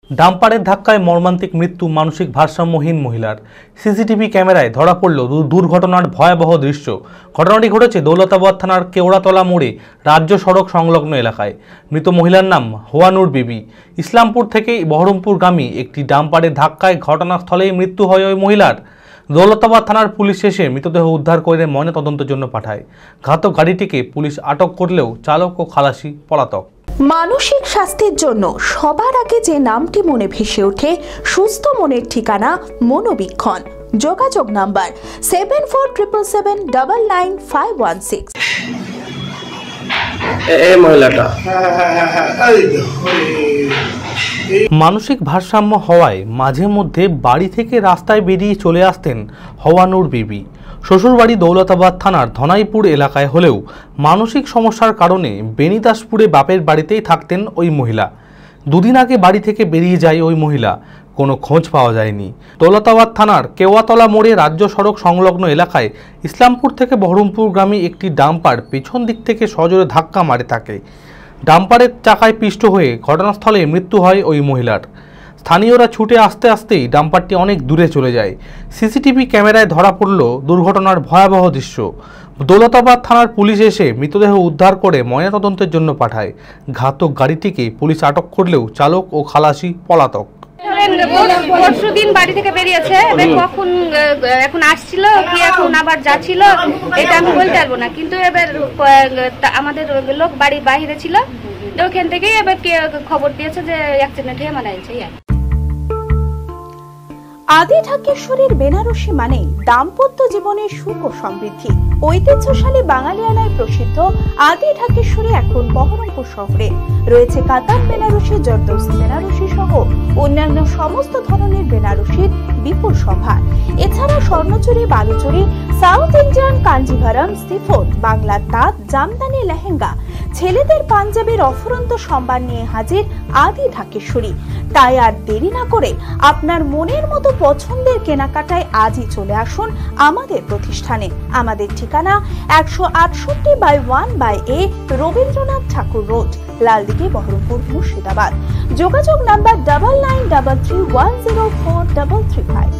ডাম্পারের ধাক্কায় মর্মান্তিক মৃত্যু মানসিক ভারসাম্যহীন মহিলার। সিসিটিভি ক্যামেরায় ধরা পড়ল দুর্ঘটনার ভয়াবহ দৃশ্য। ঘটনাটি ঘটেছে দৌলতাবাদ থানার কেওড়াতলা মোড়ে রাজ্য সড়ক সংলগ্ন এলাকায়। মৃত মহিলার নাম হোয়ানুর বিবি। ইসলামপুর থেকে বহরমপুরগামী একটি ডাম্পারের ধাক্কায় ঘটনাস্থলেই মৃত্যু হয় ওই মহিলার। দৌলতাবাদ থানার পুলিশ এসে মৃতদেহ উদ্ধার করে ময়নাতদন্তের জন্য পাঠায়। ঘাতক গাড়িটিকে পুলিশ আটক করলেও চালক ও খালাসি পলাতক। মানসিক স্বাস্থ্যের জন্য সবার আগে যে নামটি মনে ভেসে ওঠে, সুস্থ মনের ঠিকানা মনোবীক্ষণ। যোগাযোগ নাম্বার 7477799516। মানসিক ভারসাম্য হওয়ায় মাঝে মধ্যে বাড়ি থেকে রাস্তায় বেরিয়ে চলে আসতেন হোয়ানুর বিবি। শ্বশুরবাড়ি দৌলতাবাদ থানার ধনাইপুর এলাকায় হলেও মানসিক সমস্যার কারণে বেনিদাসপুরে বাপের বাড়িতেই থাকতেন ওই মহিলা। দুদিন আগে বাড়ি থেকে বেরিয়ে যায় ওই মহিলা, কোনো খোঁজ পাওয়া যায়নি। দৌলতাবাদ থানার কেওয়াতলা মোড়ে রাজ্য সড়ক সংলগ্ন এলাকায় ইসলামপুর থেকে বহরমপুরগামী একটি ডাম্পার পেছন দিক থেকে সজোরে ধাক্কা মারে তাকে। ডাম্পারের চাকায় পিষ্ট হয়ে ঘটনাস্থলে মৃত্যু হয় ওই মহিলার। স্থানীয়রা ছুটে আসতে আসতেই ডাম্পারটি অনেক দূরে চলে যায়। সিসিটিভি ক্যামেরায় ধরা পড়ল দুর্ঘটনার ভয়াবহ দৃশ্য। দৌলতাবাদ থানার পুলিশ এসে মৃতদেহ উদ্ধার করে ময়নাতদন্তের জন্য পাঠায়। ঘাতক গাড়িটিকে পুলিশ আটক করলেও চালক ও খালাসি পলাতক। পরশুদিন বাড়ি থেকে বেরিয়েছে, এবার কখন এখন আসছিল কি এখন আবার যাচ্ছিল এটা আমি বলতে পারবো না, কিন্তু এবার আমাদের লোক বাড়ির বাইরে ছিল, ওখান থেকেই এবার খবর দিয়েছে যে অ্যাক্সিডেন্ট হয়ে মারা গেছে। আদি ঢাকেশ্বরীর বেনারসি মানে দাম্পত্য জীবনের সুখ ও সমৃদ্ধি। ঐতিহ্যশালী বাঙালিয়ানায় প্রসিদ্ধ আদি ঢাকেশ্বরী এখন বহরমপুর শহরে রয়েছে। কাতার বেনারসি, জর্দৌসি বেনারসি সহ অন্যান্য সমস্ত ধরনের বেনারসির বিপুল সম্ভার। এছাড়া Swarnachuri, Baluchari, South Indian Kanjeevaram, chiffon, বাংলার তাঁত, জামদানি, লেহেঙ্গা, ছেলেদের পাঞ্জাবের অফুরন্ত সম্ভার নিয়ে হাজির আদি ঢাকেশ্বরী। তাই আর দেরি না করে আপনার মনের মতো পছন্দের কেনাকাটায় আজই চলে আসুন আমাদের প্রতিষ্ঠানে। আমাদের ঠিকানা 168/1/A রবীন্দ্রনাথ ঠাকুর রোড, লালদিঘি, বহরমপুর, মুর্শিদাবাদ। যোগাযোগ নাম্বার 9933104335।